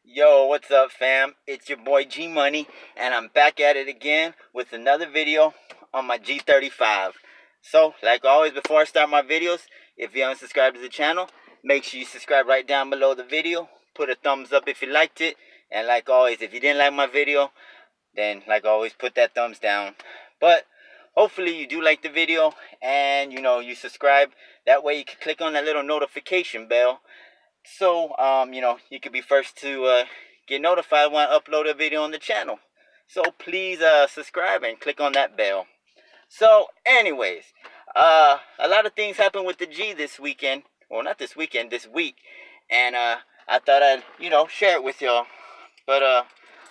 Yo, what's up, fam? It's your boy G Money, and I'm back at it again with another video on my G35. So, like always, before I start my videos, if you haven't subscribed to the channel, make sure you subscribe right down below the video. Put a thumbs up if you liked it, and like always, if you didn't like my video, then like always, put that thumbs down. But hopefully you do like the video, and you subscribe. That way you can click on that little notification bell so you could be first to get notified when I upload a video on the channel. So please subscribe and click on that bell. So anyways, a lot of things happened with the G this weekend. Well, not this weekend, this week. And I thought I'd share it with y'all. But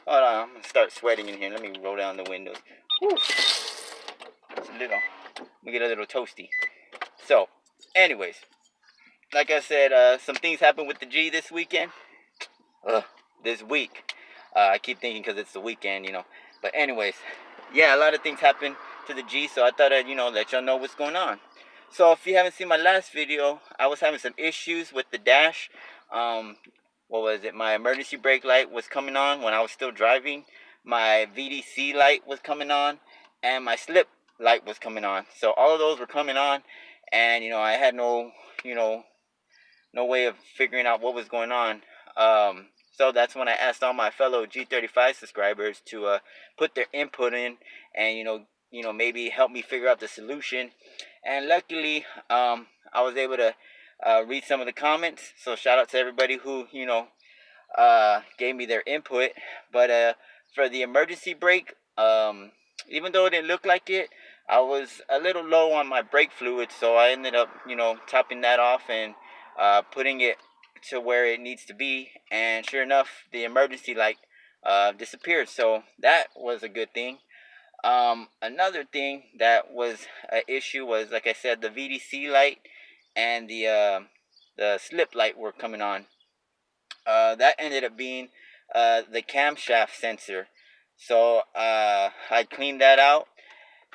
hold on, I'm gonna start sweating in here. Let me roll down the windows. Whew. It's a little, let me get a little toasty. So anyways, like I said, some things happened with the G this weekend. This week. I keep thinking because it's the weekend, But anyways, yeah, a lot of things happened to the G, so I thought I'd, let y'all know what's going on. So if you haven't seen my last video, I was having some issues with the dash. What was it? My emergency brake light was coming on when I was still driving. My VDC light was coming on, and my slip light was coming on. So all of those were coming on, and I had no way of figuring out what was going on. So that's when I asked all my fellow G35 subscribers to put their input in, and maybe help me figure out the solution. And luckily, I was able to read some of the comments. So shout out to everybody who gave me their input. But for the emergency brake, even though it didn't look like it, I was a little low on my brake fluid, so I ended up topping that off and putting it to where it needs to be, and sure enough, the emergency light disappeared. So that was a good thing. Another thing that was an issue was, like I said, the VDC light and the slip light were coming on. That ended up being the camshaft sensor. So I cleaned that out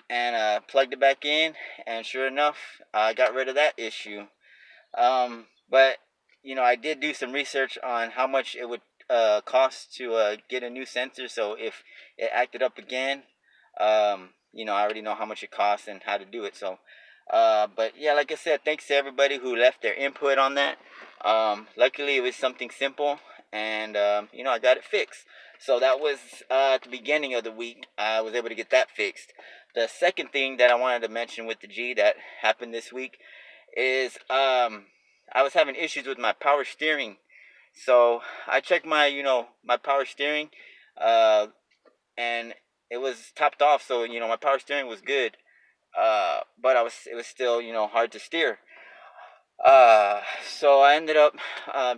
and plugged it back in, and sure enough, I got rid of that issue. But I did do some research on how much it would cost to get a new sensor. So if it acted up again, I already know how much it costs and how to do it. So, but yeah, like I said, thanks to everybody who left their input on that. Luckily, it was something simple, and I got it fixed. So that was at the beginning of the week. I was able to get that fixed. The second thing that I wanted to mention with the G that happened this week is I was having issues with my power steering. So I checked my my power steering, and it was topped off. So my power steering was good, but it was still hard to steer. So I ended up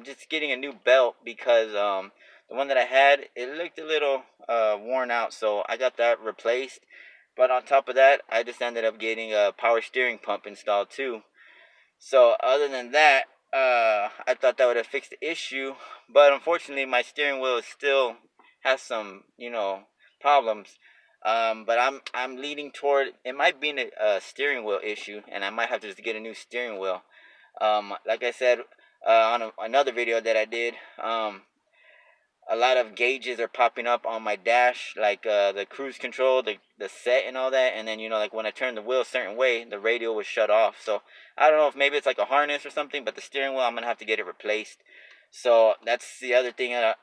just getting a new belt because the one that I had, it looked a little worn out. So I got that replaced. But on top of that, I just ended up getting a power steering pump installed too. So other than that, I thought that would have fixed the issue, but unfortunately, my steering wheel still has some, problems. But I'm leaning toward it might be a steering wheel issue, and I might have to just get a new steering wheel. Like I said on another video that I did, a lot of gauges are popping up on my dash, like the cruise control, the set and all that. And then like when I turn the wheel a certain way, the radio was shut off. So I don't know if maybe it's like a harness or something, but the steering wheel, I'm gonna have to get it replaced. So that's the other thing that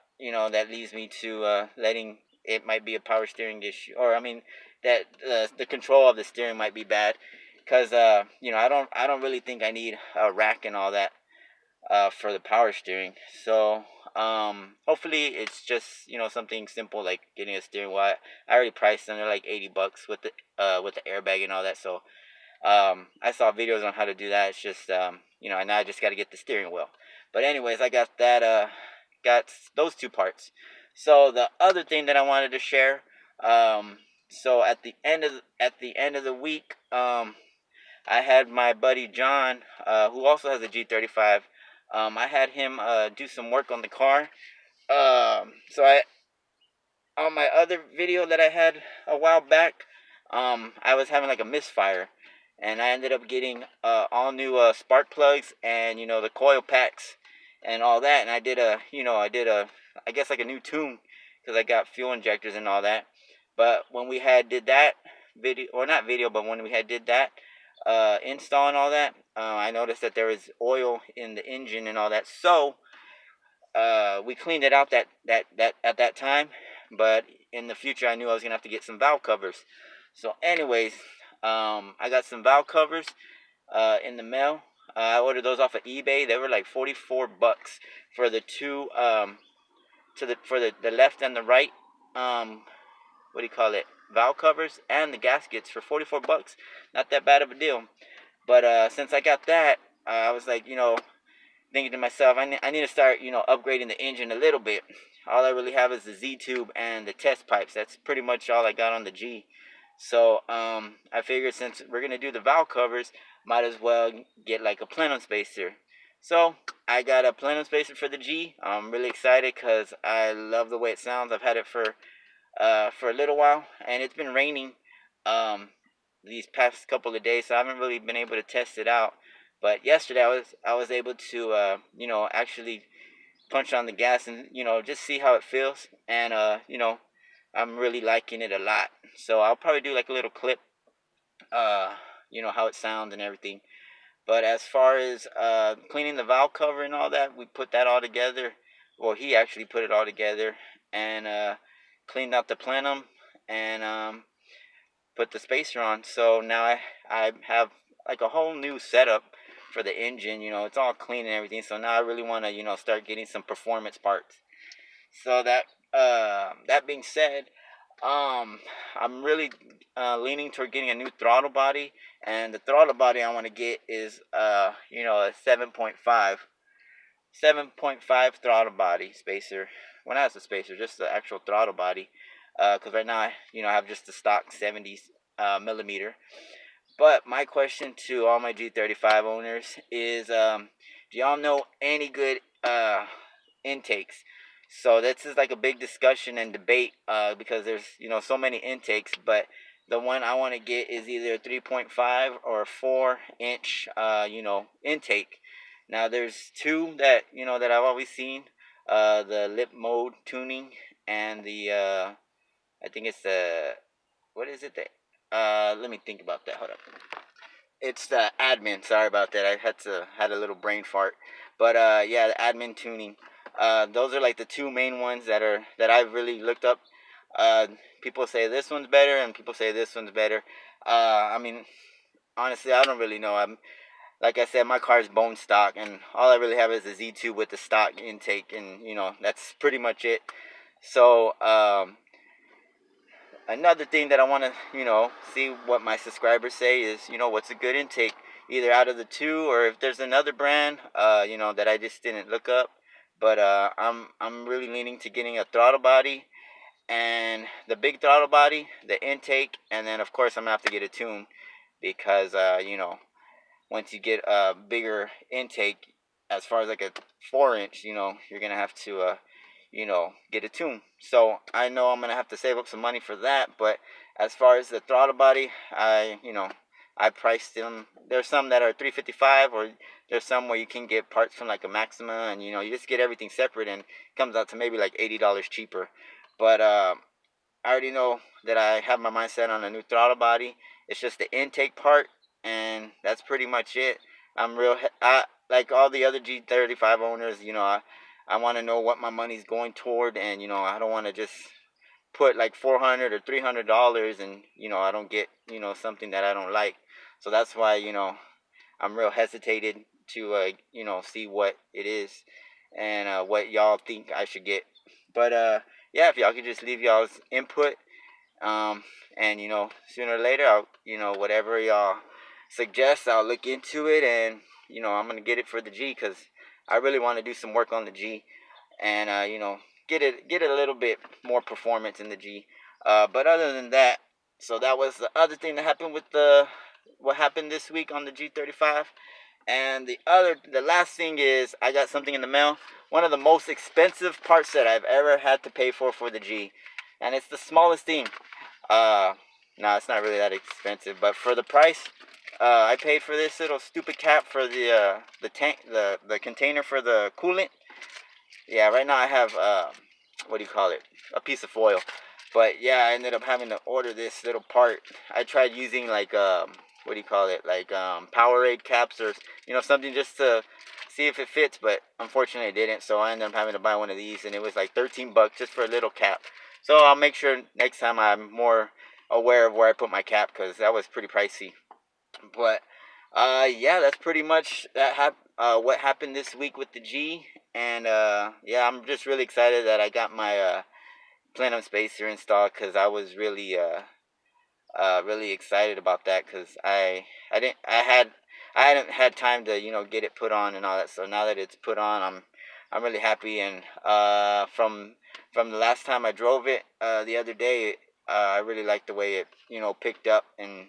leads me to letting it might be a power steering issue, or I mean that the control of the steering might be bad, because I don't really think I need a rack and all that for the power steering. So hopefully it's just something simple like getting a steering wheel. I already priced them; they're like $80 with the airbag and all that. So I saw videos on how to do that. It's just and now I just got to get the steering wheel. But anyways, I got that got those two parts. So the other thing that I wanted to share, so at the end of the week, I had my buddy John, who also has a G35. I had him do some work on the car. So on my other video that I had a while back, I was having like a misfire, and I ended up getting all new spark plugs and the coil packs, and all that. And I did I guess like a new tune, because I got fuel injectors and all that. But when we had did that video, or not video, but when we had did that install and all that, I noticed that there was oil in the engine and all that. So we cleaned it out that at that time. But in the future, I knew I was gonna have to get some valve covers. So anyways, I got some valve covers in the mail. I ordered those off of eBay. They were like $44 for the two for the left and the right what do you call it, valve covers, and the gaskets for $44. Not that bad of a deal. But since I got that, I was like, thinking to myself, I need to start, upgrading the engine a little bit. All I really have is the Z tube and the test pipes. That's pretty much all I got on the G. So I figured since we're gonna do the valve covers, might as well get like a plenum spacer. So I got a plenum spacer for the G. I'm really excited because I love the way it sounds. I've had it for a little while, and it's been raining these past couple of days, so I haven't really been able to test it out. But yesterday I was able to actually punch on the gas and just see how it feels, and I'm really liking it a lot. So I'll probably do like a little clip, how it sounds and everything. But as far as cleaning the valve cover and all that, we put that all together. Well, he actually put it all together, and cleaned out the plenum, and put the spacer on. So now I have like a whole new setup for the engine. It's all clean and everything. So now I really want to start getting some performance parts. So that being said, I'm really leaning toward getting a new throttle body, and the throttle body I want to get is a 7.5 throttle body spacer. Well, not as a spacer, just the actual throttle body. Because right now, I have just the stock 70 millimeter. But my question to all my G35 owners is, do y'all know any good intakes? So this is like a big discussion and debate because there's so many intakes, but the one I want to get is either a 3.5 or a 4-inch intake. Now there's two that that I've always seen, the lip mode tuning, and the I think it's the, what is it that let me think about that. Hold up. It's the admin. Sorry about that. I had a little brain fart. But yeah, the admin tuning. Those are like the two main ones that I've really looked up. People say this one's better, and people say this one's better. I mean, honestly, I don't really know. Like I said, my car's bone stock, and all I really have is a Z2 with the stock intake, and that's pretty much it. So another thing that I want to see what my subscribers say is what's a good intake, either out of the two, or if there's another brand that I just didn't look up. But I'm really leaning to getting a throttle body, and the big throttle body, the intake, and then of course I'm gonna have to get a tune, because once you get a bigger intake, as far as like a 4-inch, you're gonna have to get a tune. So I know I'm gonna have to save up some money for that. But as far as the throttle body, I priced them. There's some that are $355, or there's some where you can get parts from like a Maxima, and you just get everything separate, and it comes out to maybe like $80 cheaper. But I already know that I have my mindset on a new throttle body. It's just the intake part, and that's pretty much it. Like all the other G35 owners, I want to know what my money's going toward, and I don't want to just put like $400 or $300, and I don't get something that I don't like. So that's why I'm real hesitated to see what it is, and what y'all think I should get. But yeah, if y'all could just leave y'all's input, and sooner or later I'll whatever y'all suggest, I'll look into it, and I'm gonna get it for the G, because I really want to do some work on the G, and get a little bit more performance in the G. But other than that, so that was the other thing that happened with what happened this week on the G35. And the last thing is, I got something in the mail. One of the most expensive parts that I've ever had to pay for the G, and it's the smallest thing. No, it's not really that expensive, but for the price, I paid for this little stupid cap for the tank, the container for the coolant. Yeah, right now I have what do you call it? A piece of foil. But yeah, I ended up having to order this little part. I tried using like what do you call it? Like Powerade caps or something just to see if it fits, but unfortunately it didn't. So I ended up having to buy one of these, and it was like 13 bucks just for a little cap. So I'll make sure next time I'm more aware of where I put my cap, because that was pretty pricey. But yeah, that's pretty much what happened this week with the G. And yeah, I'm just really excited that I got my plenum spacer installed, because I was really excited about that, because I hadn't had time to get it put on and all that. So now that it's put on, I'm really happy. And from the last time I drove it the other day, I really liked the way it picked up. And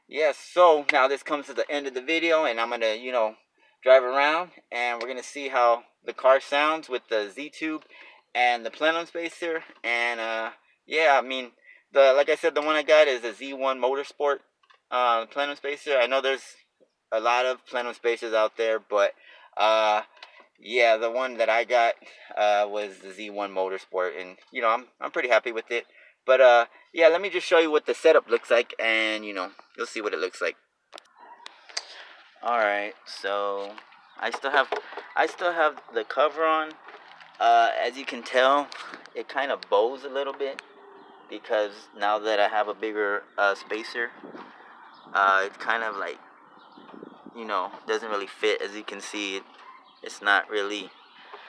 yes, so now this comes to the end of the video, and I'm gonna drive around, and we're gonna see how the car sounds with the Z-tube and the plenum spacer. And yeah, I mean, like I said, the one I got is a Z1 Motorsport plenum spacer. I know there's a lot of plenum spacers out there, but yeah, the one that I got was the Z1 Motorsport, and I'm pretty happy with it. But yeah, let me just show you what the setup looks like, and you'll see what it looks like. All right, so I still have the cover on. As you can tell, it kind of bows a little bit, because now that I have a bigger spacer, it's kind of like doesn't really fit. As you can see, it's not really.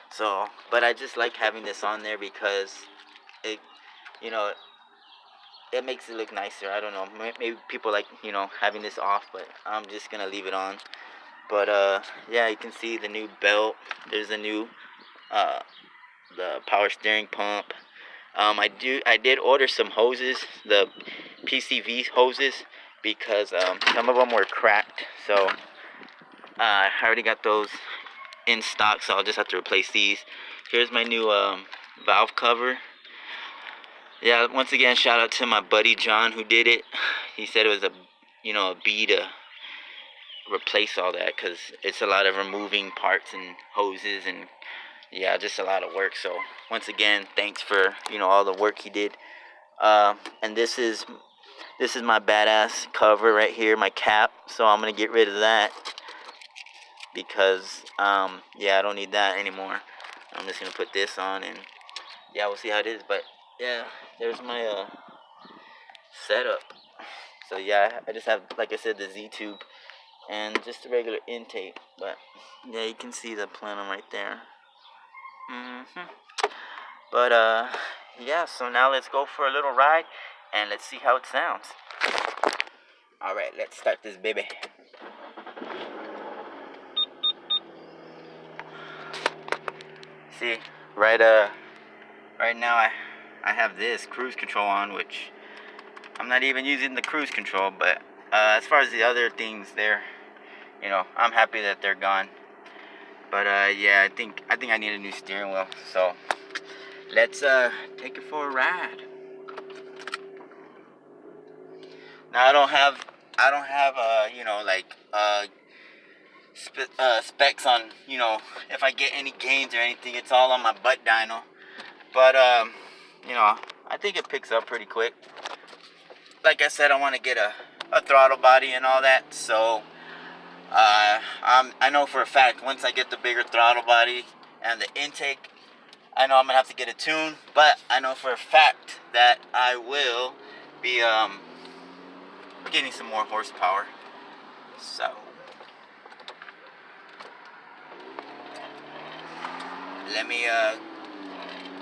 So, but I just like having this on there, because it you know it makes it look nicer. I don't know, maybe people like having this off, but I'm just gonna leave it on. But yeah, you can see the new belt. There's a new the power steering pump. I did order some hoses, the PCV hoses, because some of them were cracked. So I already got those in stock, so I'll just have to replace these. Here's my new valve cover. Yeah, once again, shout out to my buddy John who did it. He said it was a B to replace all that, because it's a lot of removing parts and hoses, and yeah, just a lot of work. So once again, thanks for all the work he did. And this is my badass cover right here, my cap. So I'm gonna get rid of that, because yeah, I don't need that anymore. I'm just gonna put this on, and yeah, we'll see how it is. But yeah, there's my setup. So yeah, I just have, like I said, the Z-tube and just a regular intake. But yeah, you can see the plenum right there. But yeah, so now let's go for a little ride, and let's see how it sounds. All right, let's start this baby. See, right now I have this cruise control on, which I'm not even using the cruise control. But as far as the other things there, I'm happy that they're gone. But yeah, I think I need a new steering wheel. So let's take it for a ride. Now I don't have like specs on if I get any gains or anything. It's all on my butt dyno. But I think it picks up pretty quick. Like I said, I want to get a throttle body and all that. So I know for a fact, once I get the bigger throttle body and the intake, I know I'm gonna have to get a tune. But I know for a fact that I will be getting some more horsepower. So let me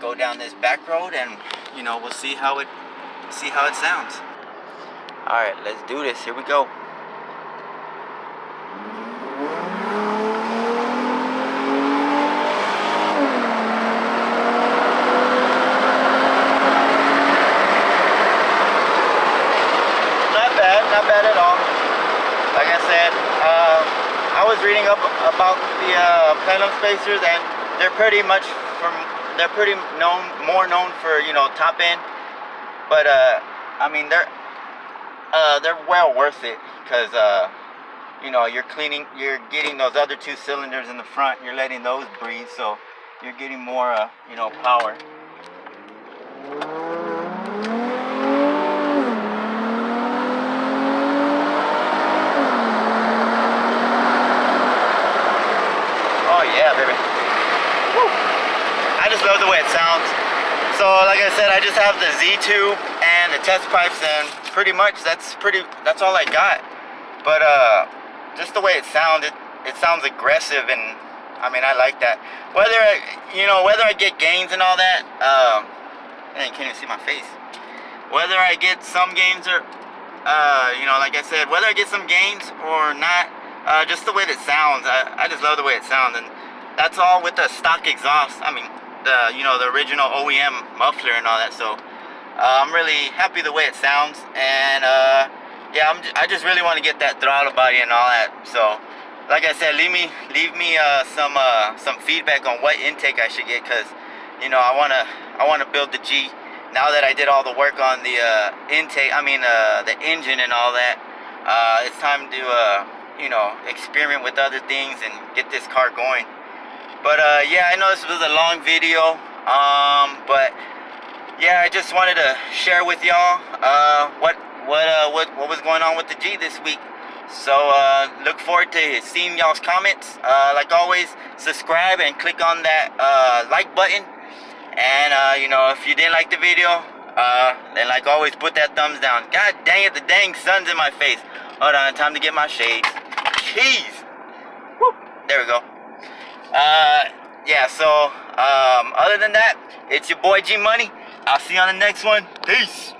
go down this back road, and we'll see how it sounds. All right, let's do this. Here we go. Not bad at all. Like I said, I was reading up about the plenum spacers, and they're pretty more known for top end. But I mean, they're well worth it, because you know, you're getting those other 2 cylinders in the front, you're letting those breathe, so you're getting more, you know, power. Oh yeah, baby. Woo. I just love the way it sounds. So like I said, I just have the Z tube and the test pipes, and pretty much that's all I got. But just the way it sounds, it sounds aggressive, and I mean, I like that. Whether I get gains and all that, and you can't even see my face. Whether I get some gains or, you know, like I said, whether I get some gains or not, just the way that sounds, I just love the way it sounds, and that's all with the stock exhaust. I mean, the original OEM muffler and all that. So I'm really happy the way it sounds, and yeah, I just really want to get that throttle body and all that. So like I said, leave me some feedback on what intake I should get, because you know, I wanna build the G. Now that I did all the work on the intake, I mean the engine and all that, it's time to you know, experiment with other things and get this car going. But yeah, I know this was a long video, but yeah, I just wanted to share with y'all what was going on with the G this week. So look forward to seeing y'all's comments. Like always, subscribe and click on that like button. And you know, if you didn't like the video, then like always, put that thumbs down. God dang it, the dang sun's in my face. Hold on, time to get my shades. Jeez. Woo. There we go. Yeah, so other than that, it's your boy G Money. I'll see you on the next one. Peace.